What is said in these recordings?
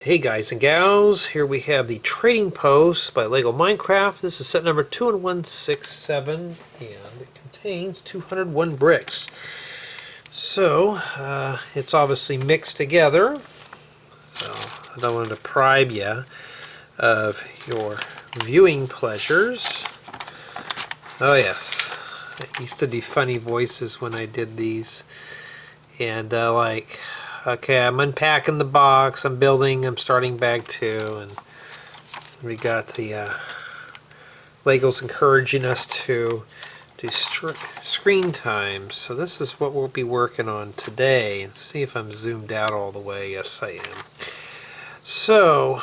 Hey guys and gals, here we have the Trading Post by Lego Minecraft. This is set number 21167 and it contains 201 bricks. So, it's obviously mixed together, so I don't want to deprive you of your viewing pleasures. Oh yes, I used to do funny voices when I did these, and okay, I'm unpacking the box, I'm building, I'm starting bag 2, and we got the Legos encouraging us to do screen time. So this is what we'll be working on today, and see if I'm zoomed out all the way. Yes, I am. So,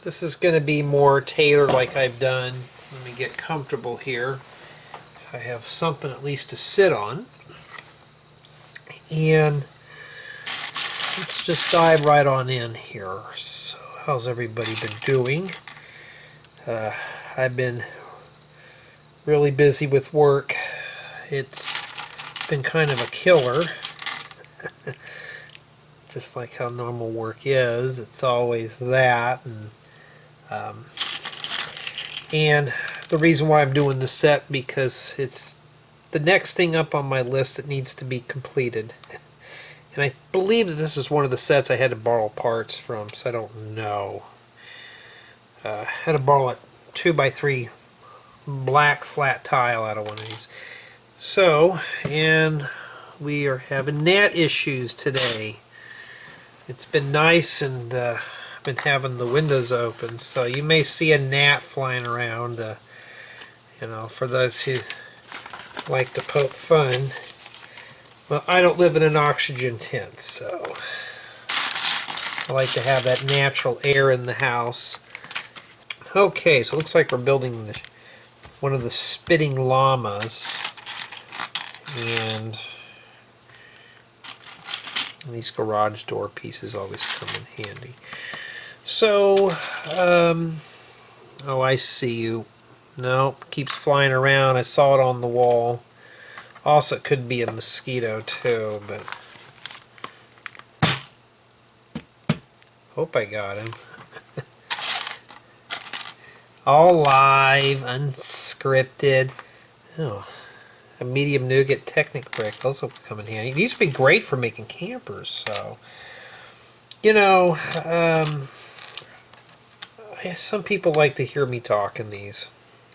this is going to be more tailored like I've done. Let me get comfortable here. I have something at least to sit on. And let's just dive right on in here. So, how's everybody been doing? I've been really busy with work. It's been kind of a killer. Just like how normal work is, it's always that. And the reason why I'm doing this set, because it's the next thing up on my list that needs to be completed. And I believe that this is one of the sets I had to borrow parts from, so I don't know. I had to borrow a 2x3 black flat tile out of one of these. So, and we are having gnat issues today. It's been nice, and I've been having the windows open, so you may see a gnat flying around. You know, for those who like to poke fun. Well, I don't live in an oxygen tent, so I like to have that natural air in the house. Okay, so it looks like we're building one of the spitting llamas, and these garage door pieces always come in handy. So, oh, I see you. Nope, keeps flying around. I saw it on the wall. Also, it could be a mosquito too, but hope I got him. All live, unscripted. Oh, a medium nougat Technic brick. Those will come in handy. These would be great for making campers. So, you know, some people like to hear me talk in these,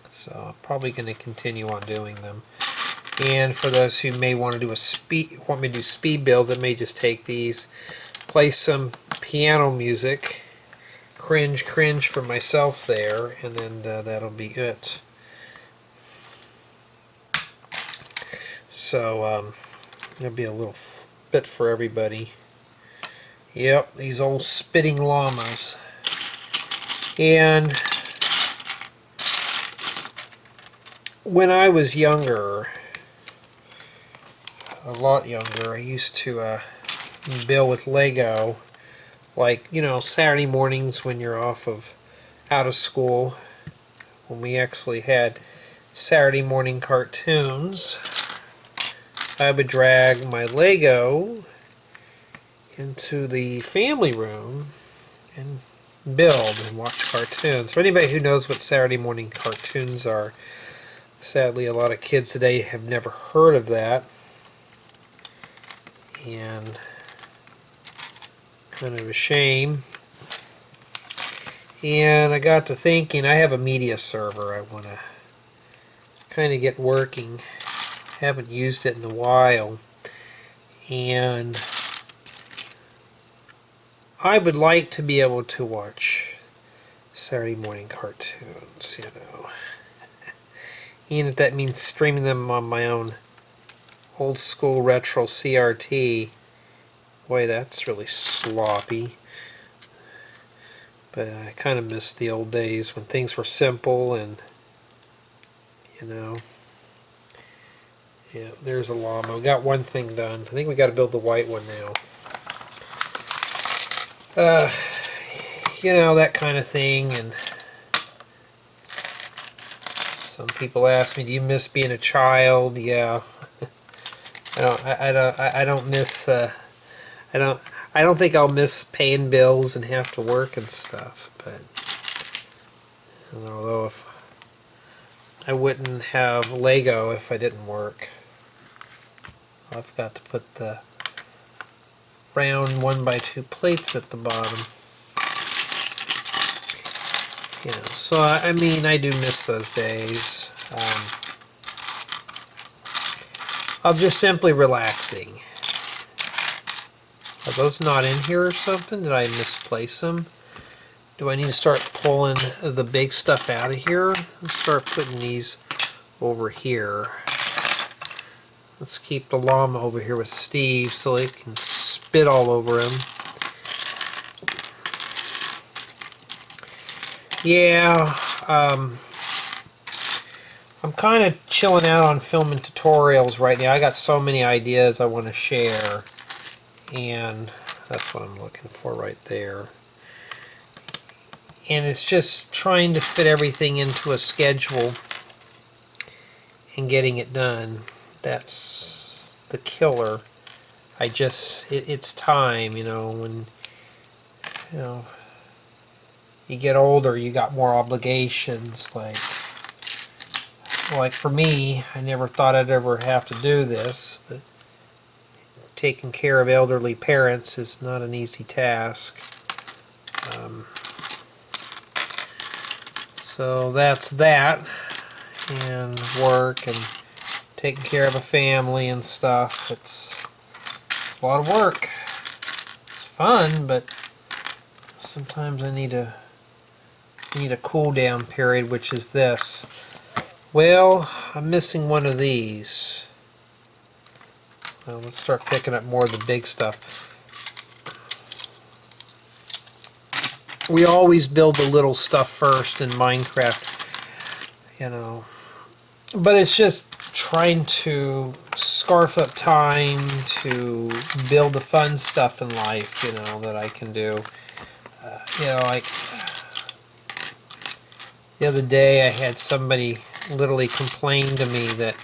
so I'm probably going to continue on doing them. And for those who may want to do want me to do speed builds, I may just take these, play some piano music, cringe for myself there, and then that'll be it. So there'll be a little bit for everybody. Yep, these old spitting llamas. And when I was younger, a lot younger, I used to build with Lego, like, you know, Saturday mornings when you're out of school, when we actually had Saturday morning cartoons. I would drag my Lego into the family room and build and watch cartoons. For anybody who knows what Saturday morning cartoons are, sadly a lot of kids today have never heard of that, and kind of a shame. And I got to thinking, I have a media server I want to kind of get working. Haven't used it in a while, and I would like to be able to watch Saturday morning cartoons, you know. Even if that means streaming them on my own old school retro CRT. Boy, that's really sloppy. But I kind of miss the old days when things were simple, and, you know. Yeah, there's a llama. We got one thing done. I think we got to build the white one now. You know, that kind of thing. And some people ask me, do you miss being a child? Yeah. I don't miss I don't think I'll miss paying bills and have to work and stuff, but although if I wouldn't have Lego if I didn't work. I've got to put the round 1x2 plates at the bottom. You know, so I mean, I do miss those days of just simply relaxing. Are those not in here or something? Did I misplace them? Do I need to start pulling the big stuff out of here? Let's start putting these over here. Let's keep the llama over here with Steve so they can spit all over him. Yeah, I'm kind of chilling out on filming tutorials right now. I got so many ideas I want to share, and that's what I'm looking for right there. And it's just trying to fit everything into a schedule and getting it done. That's the killer. It's time, you know, when, you know, you get older, you got more obligations. Like for me, I never thought I'd ever have to do this, but taking care of elderly parents is not an easy task. So that's that, and work and taking care of a family and stuff. It's a lot of work. It's fun, but sometimes I need a cool down period, which is this. Well, I'm missing one of these. Well, let's start picking up more of the big stuff. We always build the little stuff first in Minecraft, you know. But it's just trying to scarf up time to build the fun stuff in life, you know, that I can do. You know, like the other day I had somebody literally complain to me that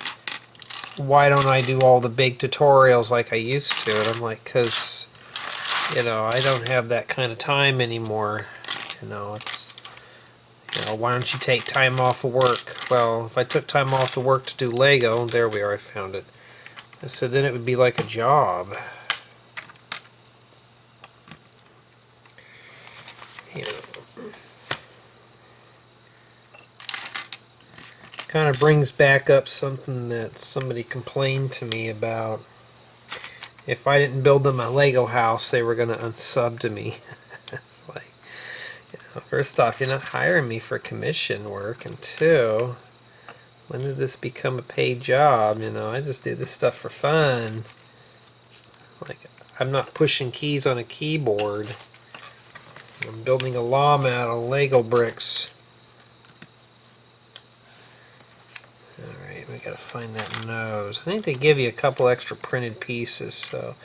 why don't I do all the big tutorials like I used to? And I'm like, because, you know, I don't have that kind of time anymore. You know, it's, you know, why don't you take time off of work? Well, if I took time off of work to do Lego, there we are, I found it. I said, then it would be like a job. You know, kind of brings back up something that somebody complained to me about. If I didn't build them a Lego house, they were going to unsub to me. Like, you know, first off, you're not hiring me for commission work, and two, when did this become a paid job? You know, I just do this stuff for fun. Like, I'm not pushing keys on a keyboard. I'm building a llama out of Lego bricks. Alright, we gotta find that nose. I think they give you a couple extra printed pieces, so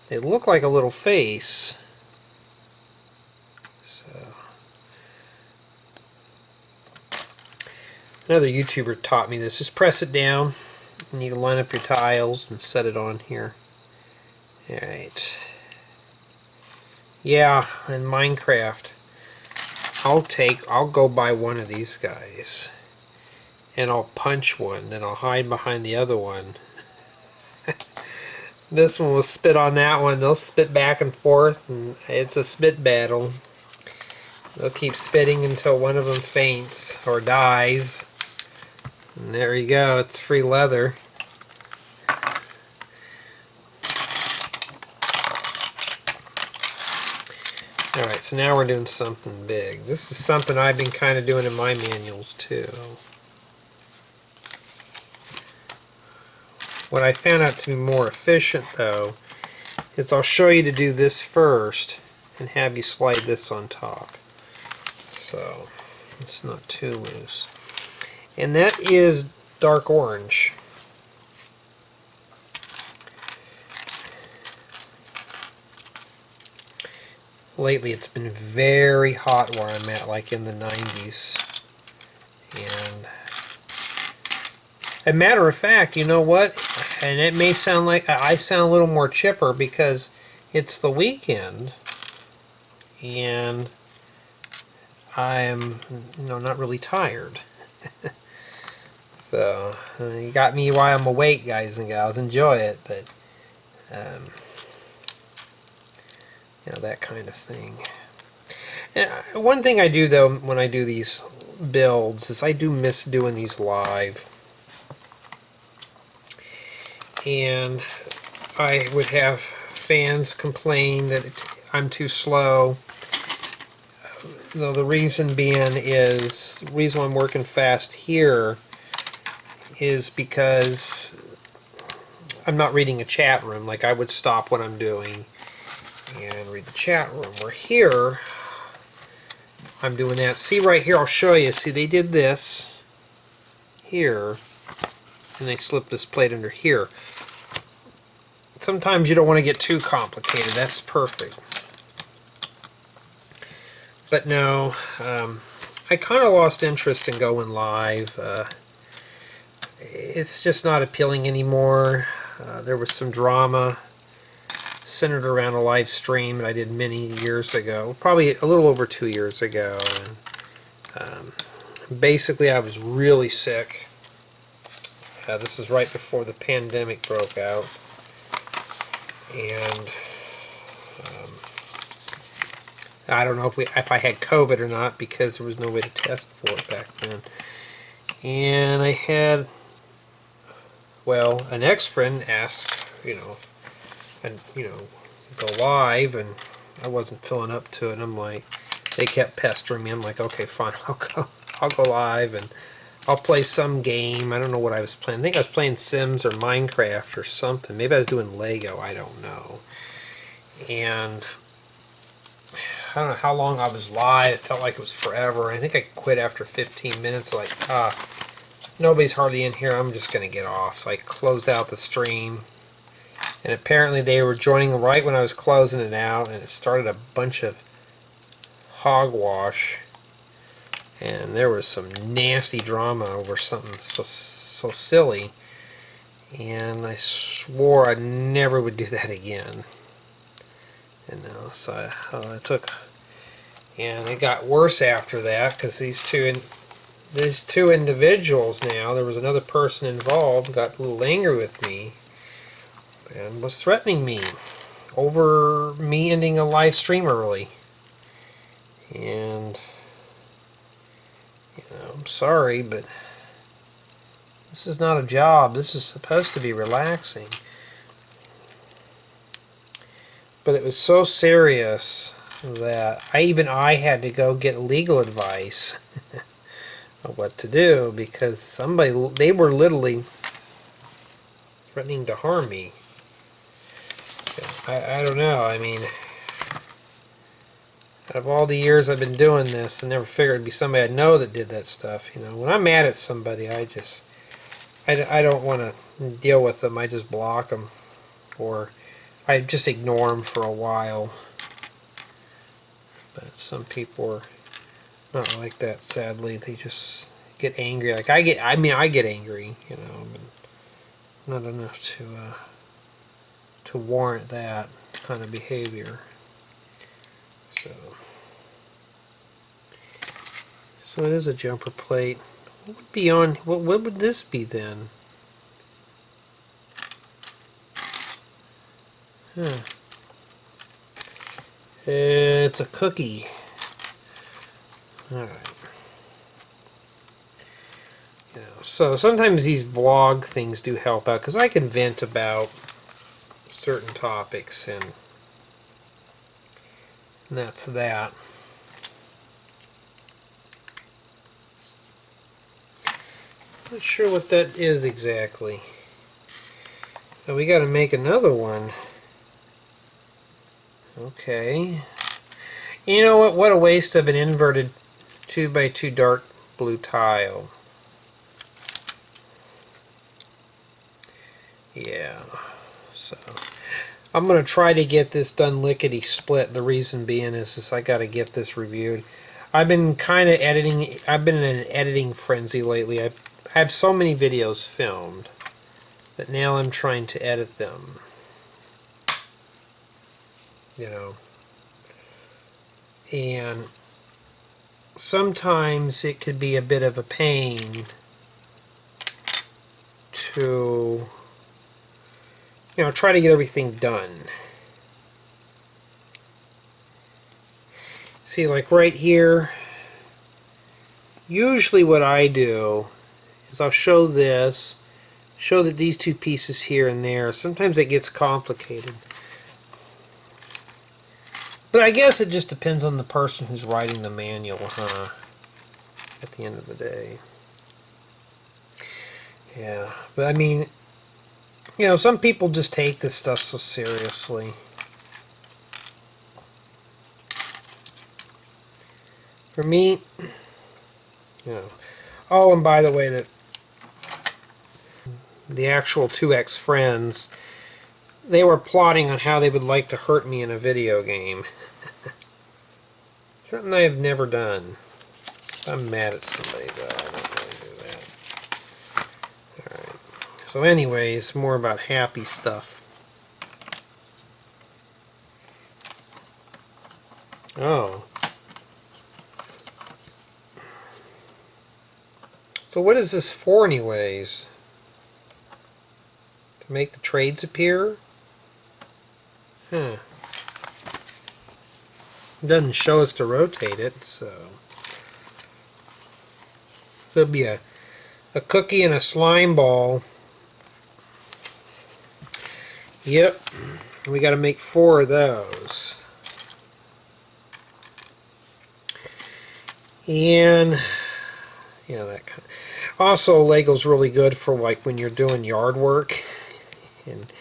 they look like a little face. So another YouTuber taught me this. Just press it down and you can line up your tiles and set it on here. Alright. Yeah, in Minecraft, I'll go buy one of these guys and I'll punch one, then I'll hide behind the other one. This one will spit on that one, they'll spit back and forth, and it's a spit battle. They'll keep spitting until one of them faints or dies. And there you go, it's free leather. Alright, so now we're doing something big. This is something I've been kind of doing in my manuals too. What I found out to be more efficient though is I'll show you to do this first and have you slide this on top. So it's not too loose. And that is dark orange. Lately it's been very hot where I'm at, like in the 90s. And a matter of fact, you know what? And it may sound like I sound a little more chipper because it's the weekend, and I'm, not really tired. So, you got me while I'm awake, guys and gals. Enjoy it, but, that kind of thing. And one thing I do, though, when I do these builds, is I do miss doing these live. And I would have fans complain that I'm too slow. The reason being is, the reason I'm working fast here is because I'm not reading a chat room. Like, I would stop what I'm doing and read the chat room. Where here, I'm doing that. See right here, I'll show you. See, they did this here, and they slipped this plate under here. Sometimes you don't want to get too complicated. That's perfect. But no, I kind of lost interest in going live. It's just not appealing anymore. There was some drama centered around a live stream that I did many years ago, probably a little over 2 years ago. And, basically, I was really sick. This is right before the pandemic broke out. And I don't know if I had COVID or not, because there was no way to test for it back then. And I had, well, an ex-friend asked, and go live, and I wasn't filling up to it. And I'm like, they kept pestering me. I'm like, okay, fine, I'll go live, and I'll play some game. I don't know what I was playing. I think I was playing Sims or Minecraft or something. Maybe I was doing Lego. I don't know. And I don't know how long I was live. It felt like it was forever. I think I quit after 15 minutes. Like, nobody's hardly in here. I'm just going to get off. So I closed out the stream. And apparently they were joining right when I was closing it out. And it started a bunch of hogwash. And there was some nasty drama over something so silly. And I swore I never would do that again. And so I took, and it got worse after that, because these two individuals now, there was another person involved, got a little angry with me and was threatening me over me ending a live stream early. And I'm sorry, but this is not a job. This is supposed to be relaxing. But it was so serious that I had to go get legal advice of what to do, because they were literally threatening to harm me. I don't know. I mean, out of all the years I've been doing this, I never figured it'd be somebody I know that did that stuff. When I'm mad at somebody, I don't want to deal with them. I just block them, or I just ignore them for a while. But some people are not like that, sadly. They just get angry. Like I get angry, but not enough to warrant that kind of behavior. So it is a jumper plate. What would be on? What would this be then? Huh. It's a cookie. Alright. So sometimes these vlog things do help out, because I can vent about certain topics, and that's that. Not sure what that is exactly. Now we got to make another one. Okay. You know what? What a waste of an inverted 2x2 dark blue tile. Yeah. So I'm going to try to get this done lickety split. The reason being is I got to get this reviewed. I've been kind of editing. I've been in an editing frenzy lately. I have so many videos filmed that now I'm trying to edit them. you know. And sometimes it could be a bit of a pain to, you know, try to get everything done. See, like right here, usually what I do is I'll show this, show that these two pieces here and there. Sometimes it gets complicated. But I guess it just depends on the person who's writing the manual, huh? At the end of the day. Yeah, but I mean, you know, some people just take this stuff so seriously. For me, you know. Oh, and by the way, the actual 2X friends, they were plotting on how they would like to hurt me in a video game. Something I have never done. I'm mad at somebody, though. I don't really do that. Alright. So anyways, more about happy stuff. Oh. So what is this for anyways? To make the trades appear? Huh. It doesn't show us to rotate it, so... There'll be a cookie and a slime ball. Yep. We got to make 4 of those. And... yeah, that kind of... Also, Lego's really good for like when you're doing yard work. And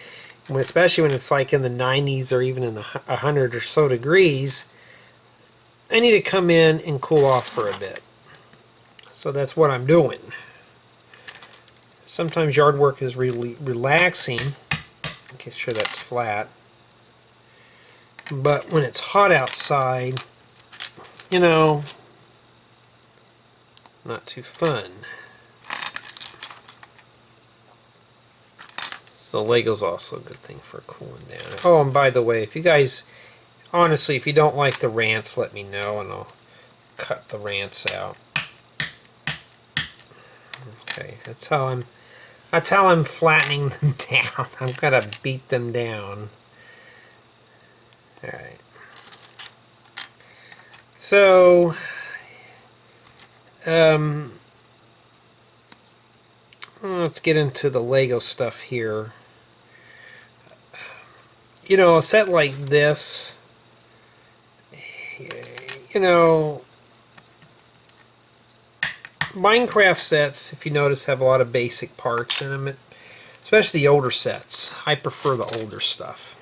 especially when it's like in the 90s or even in the 100 or so degrees, I need to come in and cool off for a bit. So that's what I'm doing. Sometimes yard work is really relaxing. Okay, sure that's flat. But when it's hot outside, you know, not too fun. So Lego's also a good thing for cooling down. Oh, and by the way, if you guys, honestly, if you don't like the rants, let me know and I'll cut the rants out. Okay, that's how I'm flattening them down. I'm gonna beat them down. Alright. So let's get into the Lego stuff here. You know, a set like this, you know, Minecraft sets, if you notice, have a lot of basic parts in them, especially the older sets. I prefer the older stuff.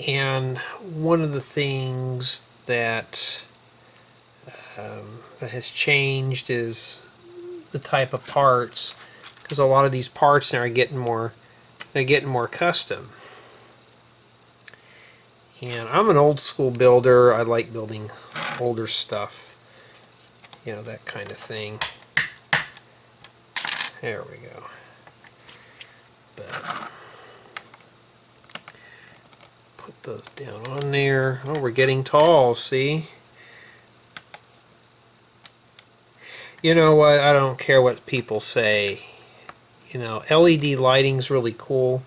And one of the things that that has changed is the type of parts, because a lot of these parts now are getting more custom. And I'm an old school builder. I like building older stuff. You know, that kind of thing. There we go. But put those down on there. Oh, we're getting tall, see? You know what? I don't care what people say. You know, LED lighting's really cool,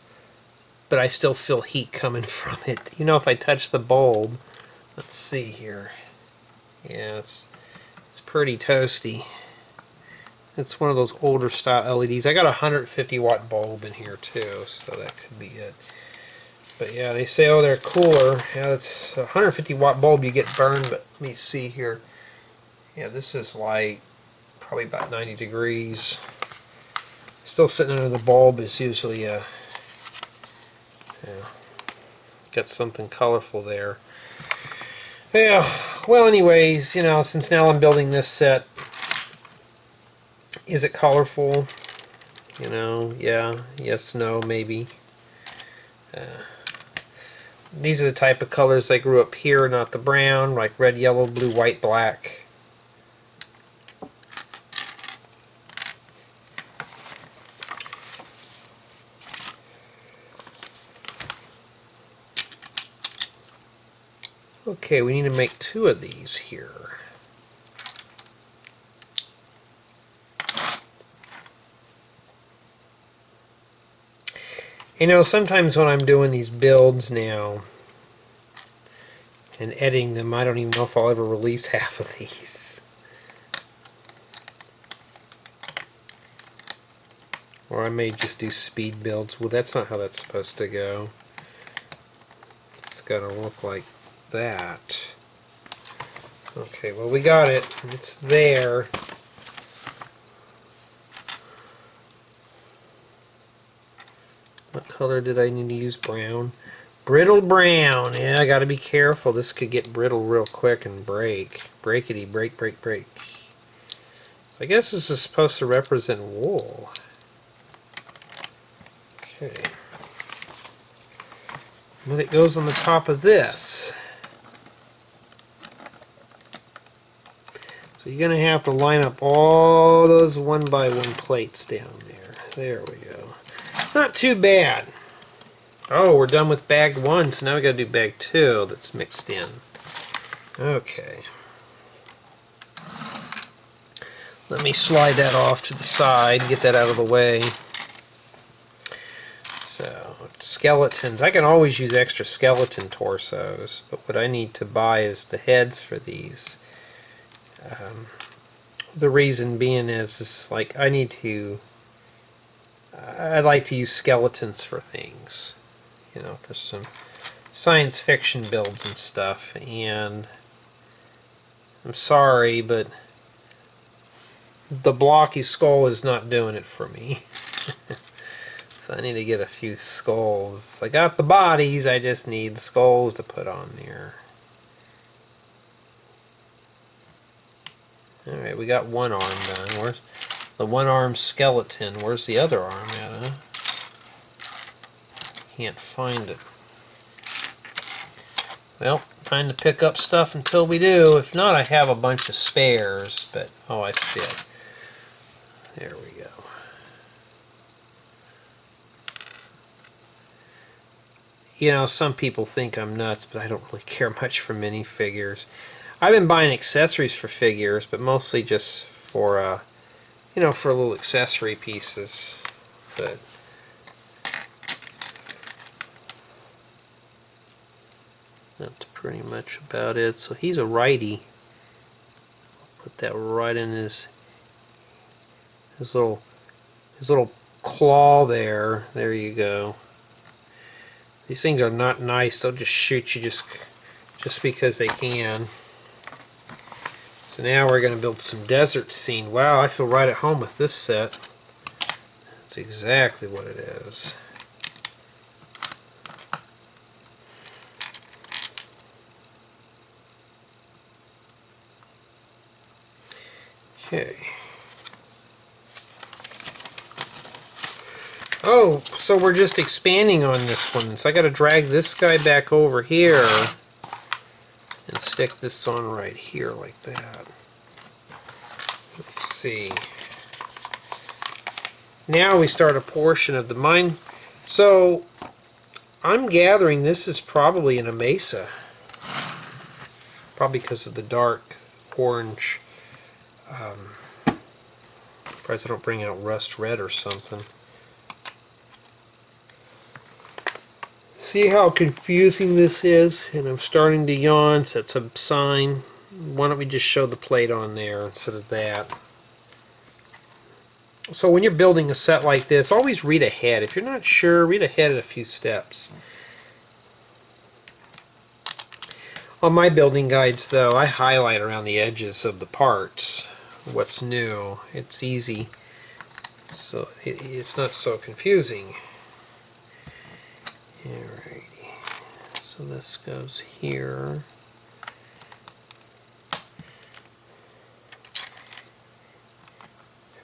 but I still feel heat coming from it. You know, if I touch the bulb, let's see here. Yeah, it's pretty toasty. It's one of those older style LEDs. I got a 150 watt bulb in here too, so that could be it. But yeah, they say, oh, they're cooler. Yeah, it's a 150 watt bulb, you get burned, but let me see here. Yeah, this is like probably about 90 degrees. Still sitting under the bulb is usually a, yeah, got something colorful there. Yeah, well anyways, you know, since now I'm building this set, is it colorful? You know, yeah, yes, no, maybe. These are the type of colors I grew up here, not the brown, like red, yellow, blue, white, black. Okay, we need to make 2 of these here. You know, sometimes when I'm doing these builds now and editing them, I don't even know if I'll ever release half of these. Or I may just do speed builds. Well, that's not how that's supposed to go. It's got to look like that. Okay, well, we got it. It's there. What color did I need to use? Brown. Brittle brown. Yeah, I gotta be careful. This could get brittle real quick and break. Breakity, break, break, break. So I guess this is supposed to represent wool. Okay. And then it goes on the top of this. So you're gonna have to line up all those 1x1 plates down there. There we go. Not too bad. Oh, we're done with bag 1, so now we got to do bag 2 that's mixed in. Okay. Let me slide that off to the side, get that out of the way. So, skeletons. I can always use extra skeleton torsos, but what I need to buy is the heads for these. The reason being is like I'd like to use skeletons for things, you know, for some science fiction builds and stuff, and I'm sorry, but the blocky skull is not doing it for me. So I need to get a few skulls. I got the bodies, I just need the skulls to put on there. Alright, we got one arm done. Where's the one-armed skeleton? Where's the other arm at, huh? Can't find it. Well, time to pick up stuff until we do. If not, I have a bunch of spares, but oh, I see it. There we go. You know, some people think I'm nuts, but I don't really care much for minifigures. I've been buying accessories for figures, but mostly just for, you know, for little accessory pieces. But that's pretty much about it. So he's a righty. Put that right in his little claw there. There you go. These things are not nice. They'll just shoot you just because they can. So now we're going to build some desert scene. Wow, I feel right at home with this set. That's exactly what it is. Okay. Oh, so we're just expanding on this one. So I got to drag this guy back over here and stick this on right here like that. Let's see. Now we start a portion of the mine. So I'm gathering this is probably in a mesa. Probably because of the dark orange. Surprised I don't bring out rust red or something. See how confusing this is? And I'm starting to yawn, so that's a sign. Why don't we just show the plate on there instead of that? So when you're building a set like this, always read ahead. If you're not sure, read ahead a few steps. On my building guides, though, I highlight around the edges of the parts what's new. It's easy, so it's not so confusing. Alrighty, so this goes here.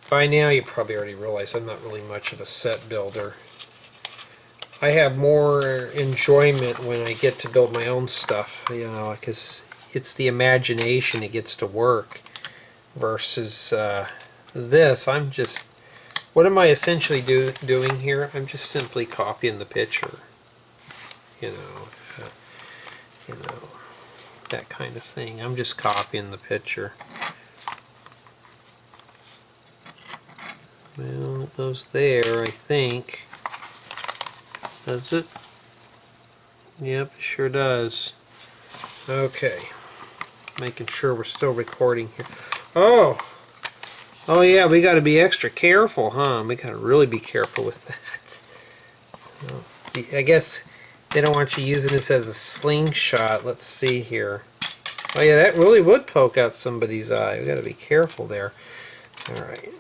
By now you probably already realize I'm not really much of a set builder. I have more enjoyment when I get to build my own stuff, you know, because it's the imagination that gets to work versus this. I'm just, what am I essentially doing here? I'm just simply copying the picture. You know. that kind of thing. I'm just copying the picture. Well, it goes there, I think. Does it? Yep, it sure does. Okay. Making sure we're still recording here. Oh! Oh yeah, we gotta be extra careful, huh? We gotta really be careful with that. Let's see. I guess they don't want you using this as a slingshot. Let's see here. Oh yeah, that really would poke out somebody's eye. We gotta be careful there. Alright.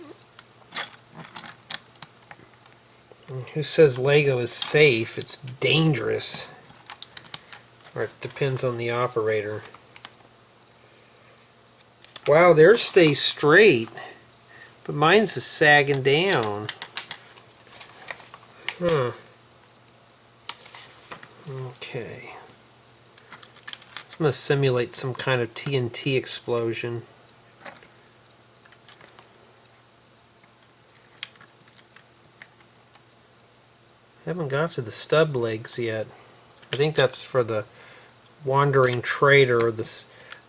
Who says Lego is safe? It's dangerous. Or it depends on the operator. Wow, theirs stays straight. But mine's is sagging down. Huh. Okay. I'm going to simulate some kind of TNT explosion. I haven't got to the stub legs yet. I think that's for the wandering trader or the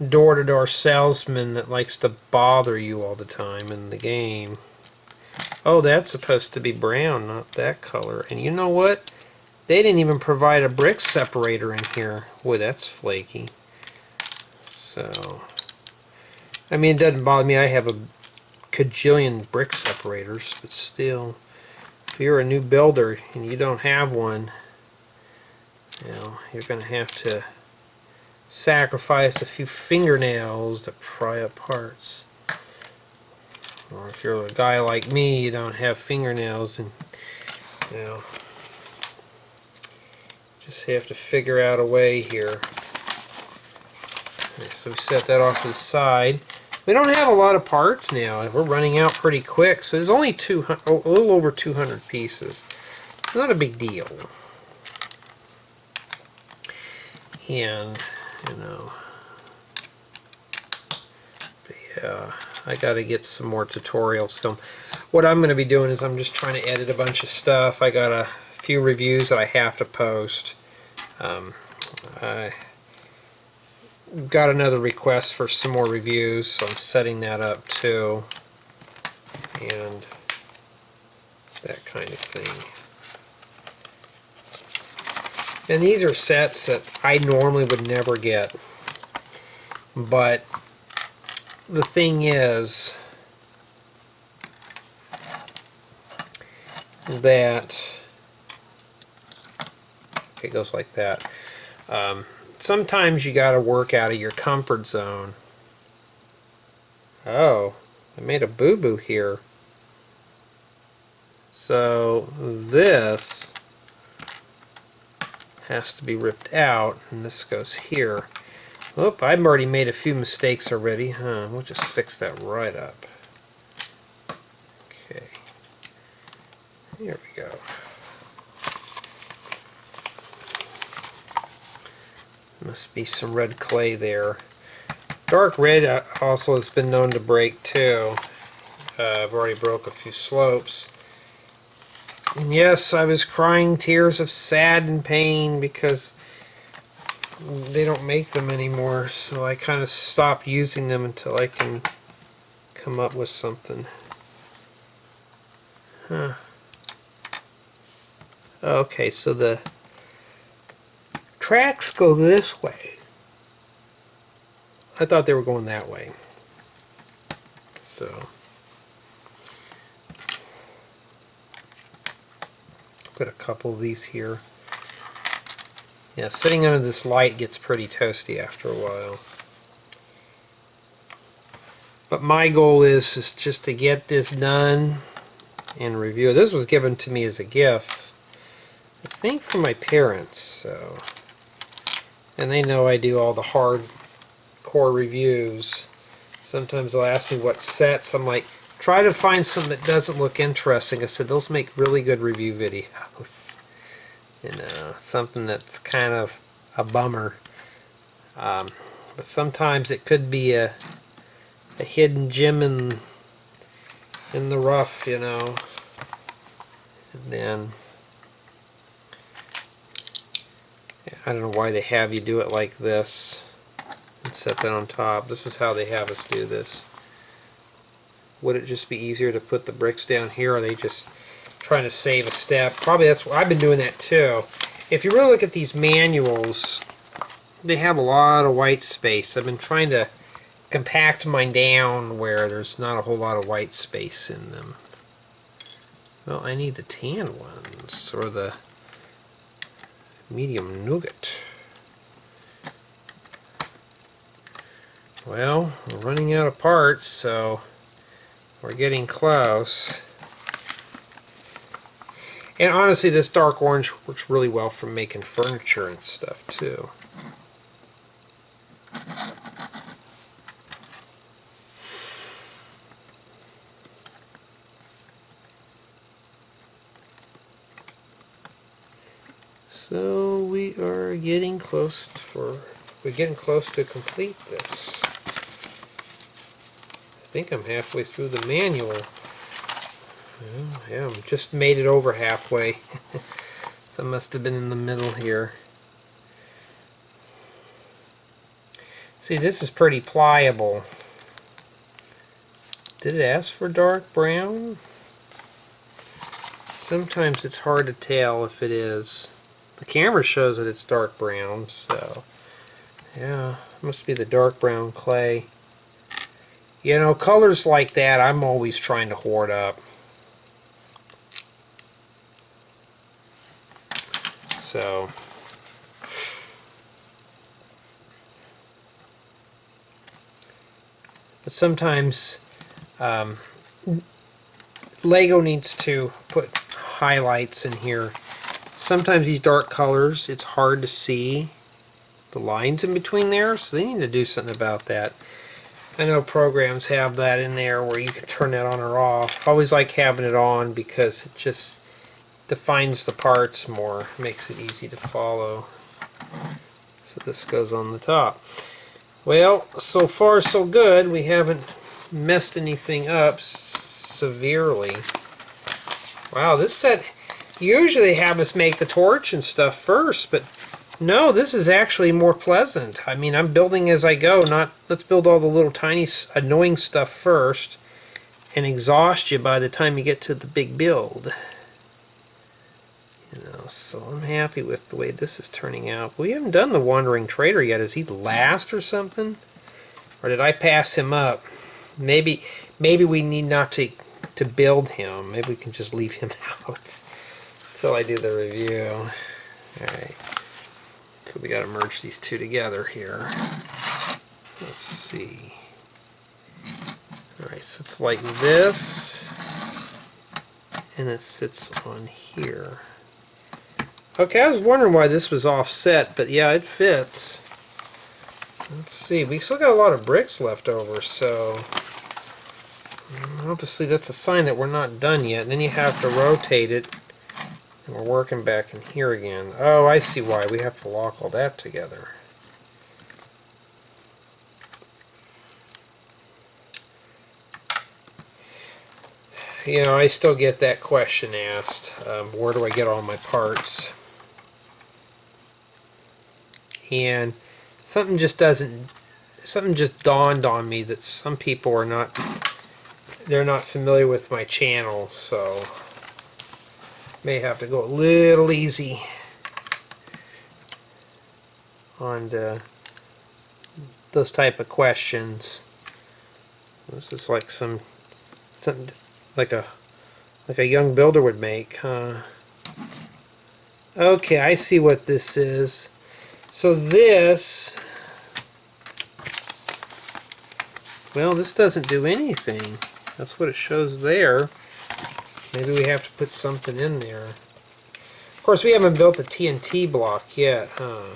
door-to-door salesman that likes to bother you all the time in the game. Oh, that's supposed to be brown, not that color. And you know what? They didn't even provide a brick separator in here. Boy, that's flaky. So, I mean, it doesn't bother me. I have a cajillion brick separators, but still, if you're a new builder and you don't have one, you know, you're going to have to sacrifice a few fingernails to pry up parts. Or if you're a guy like me, you don't have fingernails, and you know, just have to figure out a way here. Okay, so we set that off to the side. We don't have a lot of parts now. We're running out pretty quick, so there's only a little over 200 pieces. It's not a big deal. And you know, but yeah, I gotta get some more tutorials filmed. What I'm going to be doing is I'm just trying to edit a bunch of stuff. I got a few reviews that I have to post. I got another request for some more reviews, so I'm setting that up too. And that kind of thing. And these are sets that I normally would never get. But the thing is that it goes like that. Sometimes you got to work out of your comfort zone. Oh, I made a boo-boo here. So this has to be ripped out, and this goes here. Oop, I've already made a few mistakes already. We'll just fix that right up. Okay. Here we go. Must be some red clay there. Dark red also has been known to break too. I've already broke a few slopes. And yes, I was crying tears of sad and pain because they don't make them anymore, so I kind of stopped using them until I can come up with something. Huh. Okay, so the tracks go this way. I thought they were going that way. So put a couple of these here. Yeah, sitting under this light gets pretty toasty after a while. But my goal is just to get this done and review. This was given to me as a gift, I think, from my parents. So, and they know I do all the hardcore reviews. Sometimes they'll ask me what sets. I'm like, try to find something that doesn't look interesting. I said, those make really good review videos. You know, something that's kind of a bummer. But sometimes it could be a hidden gem in the rough, you know. And then I don't know why they have you do it like this. set that on top. This is how they have us do this. Would it just be easier to put the bricks down here, or are they just trying to save a step? Probably that's what I've been doing that too. If you really look at these manuals, they have a lot of white space. I've been trying to compact mine down where there's not a whole lot of white space in them. Well, I need the tan ones, or the medium nougat. Well, we're running out of parts, so we're getting close. And honestly, this dark orange works really well for making furniture and stuff too. So we're getting close to complete this. I think I'm halfway through the manual. Well, yeah, I'm just made it over halfway. So I must have been in the middle here. See, this is pretty pliable. Did it ask for dark brown? Sometimes it's hard to tell if it is. The camera shows that it's dark brown, so yeah, it must be the dark brown clay. You know, colors like that I'm always trying to hoard up. So but sometimes Lego needs to put highlights in here. Sometimes these dark colors, it's hard to see the lines in between there, so they need to do something about that. I know programs have that in there where you can turn that on or off. I always like having it on because it just defines the parts more, makes it easy to follow. So this goes on the top. Well, so far so good. We haven't messed anything up severely. Wow, this set, usually they have us make the torch and stuff first, but no, this is actually more pleasant. I mean, I'm building as I go, not let's build all the little tiny annoying stuff first and exhaust you by the time you get to the big build. You know, so I'm happy with the way this is turning out. We haven't done the Wandering Trader yet. Is he last or something? Or did I pass him up? Maybe we need not to build him. Maybe we can just leave him out until I do the review. Alright. So we got to merge these two together here. Let's see. Alright, so it's like this. And it sits on here. Okay, I was wondering why this was offset, but yeah, it fits. Let's see, we still got a lot of bricks left over, so obviously that's a sign that we're not done yet. And then you have to rotate it, and we're working back in here again. Oh, I see why. We have to lock all that together. You know, I still get that question asked, where do I get all my parts? And something just dawned on me that some people are not, they're not familiar with my channel, so may have to go a little easy on those type of questions. This is like something like a young builder would make, huh? Okay, I see what this is. So this, well, this doesn't do anything. That's what it shows there. Maybe we have to put something in there. Of course, we haven't built the TNT block yet, huh?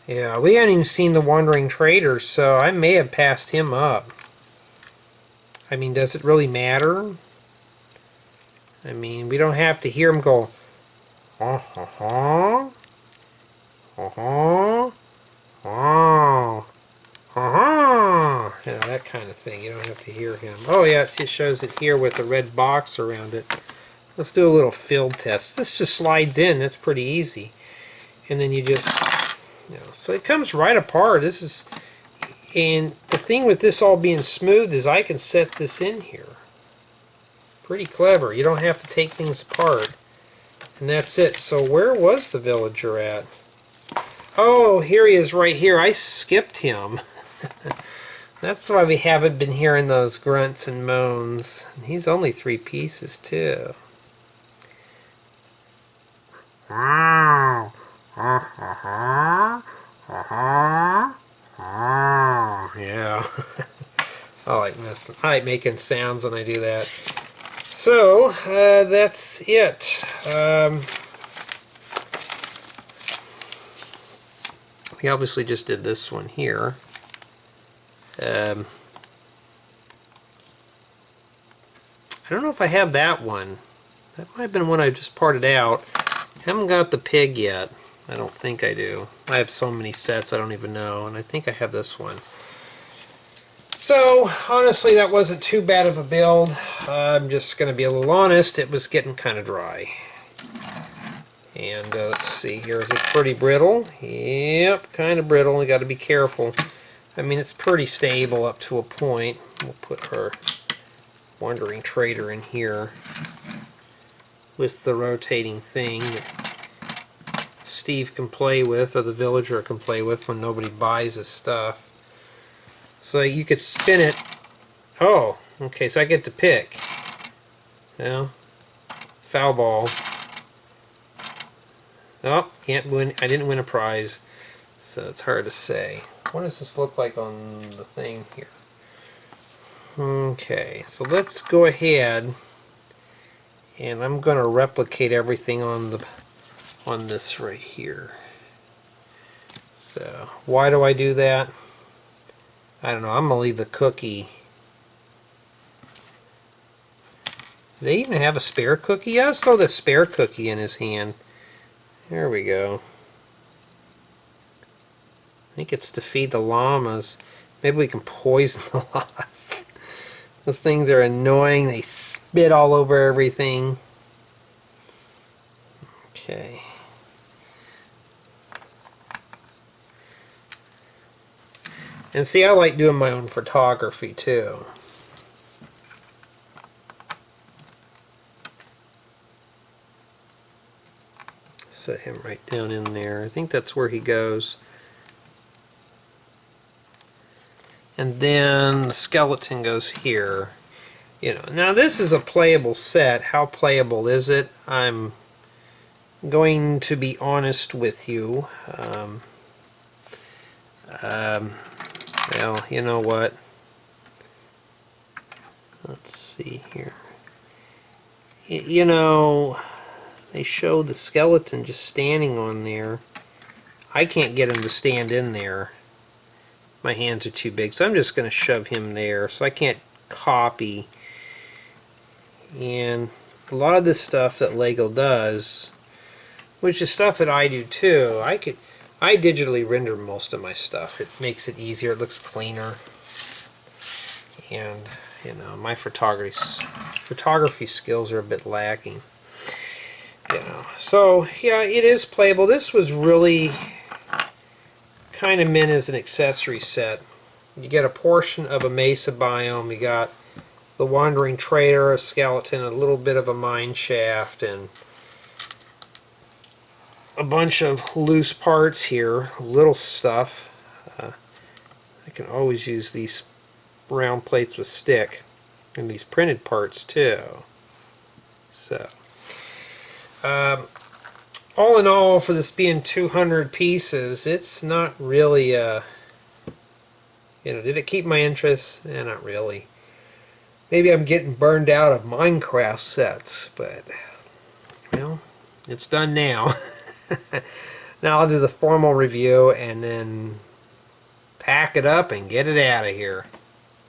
Yeah, we haven't even seen the Wandering Trader, so I may have passed him up. I mean, does it really matter? I mean, we don't have to hear him go, uh-huh, uh-huh, uh-huh, uh-huh, you know, that kind of thing. You don't have to hear him. Oh yeah, it just shows it here with the red box around it. Let's do a little field test. This just slides in. That's pretty easy. And then you just So it comes right apart. This is, and the thing with this all being smooth is I can set this in here. Pretty clever. You don't have to take things apart. And that's it. So where was the villager at? Oh, here he is right here. I skipped him. That's why we haven't been hearing those grunts and moans. And he's only 3 pieces too. Yeah. I like making sounds when I do that. So that's it. We obviously just did this one here. I don't know if I have that one. That might have been one I just parted out. I haven't got the pig yet. I don't think I do. I have so many sets I don't even know, and I think I have this one. So, honestly, that wasn't too bad of a build. I'm just going to be a little honest, it was getting kind of dry. And let's see here, is this pretty brittle? Yep, kind of brittle. You got to be careful. I mean, it's pretty stable up to a point. We'll put our Wandering Trader in here with the rotating thing that Steve can play with, or the villager can play with when nobody buys his stuff. So you could spin it. Oh, okay, so I get to pick. Now, foul ball. Oh, can't win. I didn't win a prize, so it's hard to say. What does this look like on the thing here? Okay, so let's go ahead, and I'm going to replicate everything on this right here. So why do I do that? I don't know. I'm gonna leave the cookie. Do they even have a spare cookie? Yeah, let's throw the spare cookie in his hand. There we go. I think it's to feed the llamas. Maybe we can poison the llamas. Those things are annoying. They spit all over everything. Okay. And see, I like doing my own photography too. Set him right down in there. I think that's where he goes. And then the skeleton goes here. You know, now this is a playable set. How playable is it? I'm going to be honest with you. Well, you know what? Let's see here. You know, they show the skeleton just standing on there. I can't get him to stand in there. My hands are too big, so I'm just going to shove him there, so I can't copy. And a lot of this stuff that Lego does, which is stuff that I do too, I digitally render most of my stuff. It makes it easier, it looks cleaner. And, you know, my photography skills are a bit lacking. You know, so yeah, it is playable. This was really kind of meant as an accessory set. You get a portion of a mesa biome, you got the Wandering Trader, a skeleton, a little bit of a mine shaft, and a bunch of loose parts here, little stuff. I can always use these round plates with stick, and these printed parts too. So, all in all, for this being 200 pieces, it's not really, you know, did it keep my interest? Not really. Maybe I'm getting burned out of Minecraft sets, but, well, it's done now. Now I'll do the formal review and then pack it up and get it out of here.